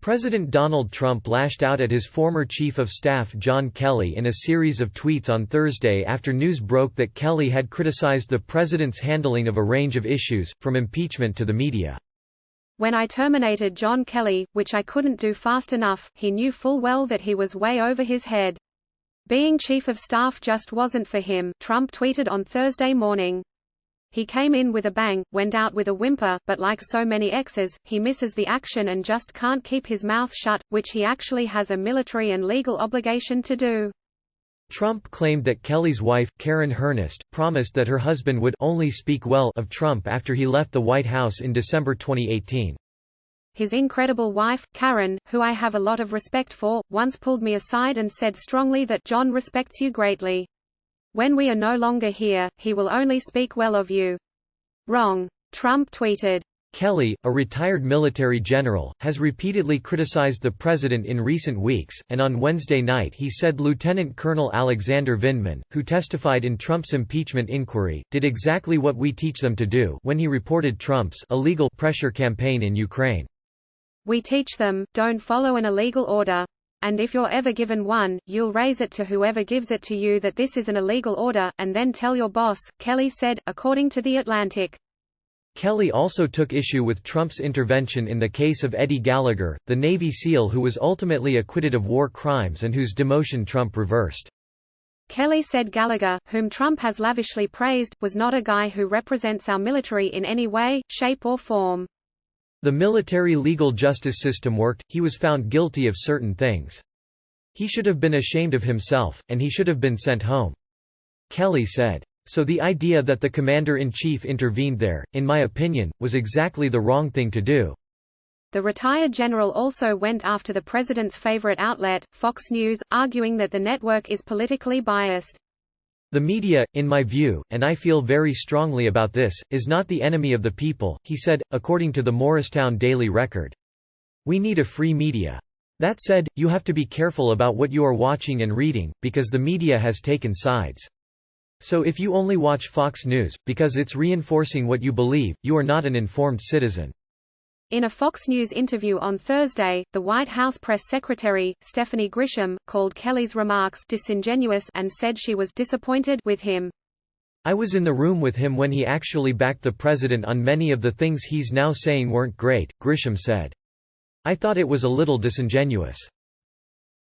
President Donald Trump lashed out at his former Chief of Staff John Kelly in a series of tweets on Thursday after news broke that Kelly had criticized the president's handling of a range of issues, from impeachment to the media. "When I terminated John Kelly, which I couldn't do fast enough, he knew full well that he was way over his head. Being Chief of Staff just wasn't for him," Trump tweeted on Thursday morning. "He came in with a bang, went out with a whimper, but like so many exes, he misses the action and just can't keep his mouth shut, which he actually has a military and legal obligation to do." Trump claimed that Kelly's wife, Karen Hernest, promised that her husband would only speak well of Trump after he left the White House in December 2018. "His incredible wife, Karen, who I have a lot of respect for, once pulled me aside and said strongly that John respects you greatly. When we are no longer here, he will only speak well of you." Wrong. Trump tweeted. Kelly, a retired military general, has repeatedly criticized the president in recent weeks, and on Wednesday night he said Lieutenant Colonel Alexander Vindman, who testified in Trump's impeachment inquiry, did exactly what we teach them to do when he reported Trump's illegal pressure campaign in Ukraine. "We teach them, don't follow an illegal order. And if you're ever given one, you'll raise it to whoever gives it to you that this is an illegal order, and then tell your boss," Kelly said, according to The Atlantic. Kelly also took issue with Trump's intervention in the case of Eddie Gallagher, the Navy SEAL who was ultimately acquitted of war crimes and whose demotion Trump reversed. Kelly said Gallagher, whom Trump has lavishly praised, was not a guy who represents our military in any way, shape or form. The military legal justice system worked, he was found guilty of certain things. He should have been ashamed of himself, and he should have been sent home. Kelly said. So the idea that the commander-in-chief intervened there, in my opinion, was exactly the wrong thing to do. The retired general also went after the president's favorite outlet, Fox News, arguing that the network is politically biased. "The media, in my view, and I feel very strongly about this, is not the enemy of the people," he said, according to the Morristown Daily Record. "We need a free media. That said, you have to be careful about what you are watching and reading, because the media has taken sides. So if you only watch Fox News, because it's reinforcing what you believe, you are not an informed citizen." In a Fox News interview on Thursday, the White House press secretary, Stephanie Grisham, called Kelly's remarks disingenuous and said she was disappointed with him. "I was in the room with him when he actually backed the president on many of the things he's now saying weren't great," Grisham said. "I thought it was a little disingenuous.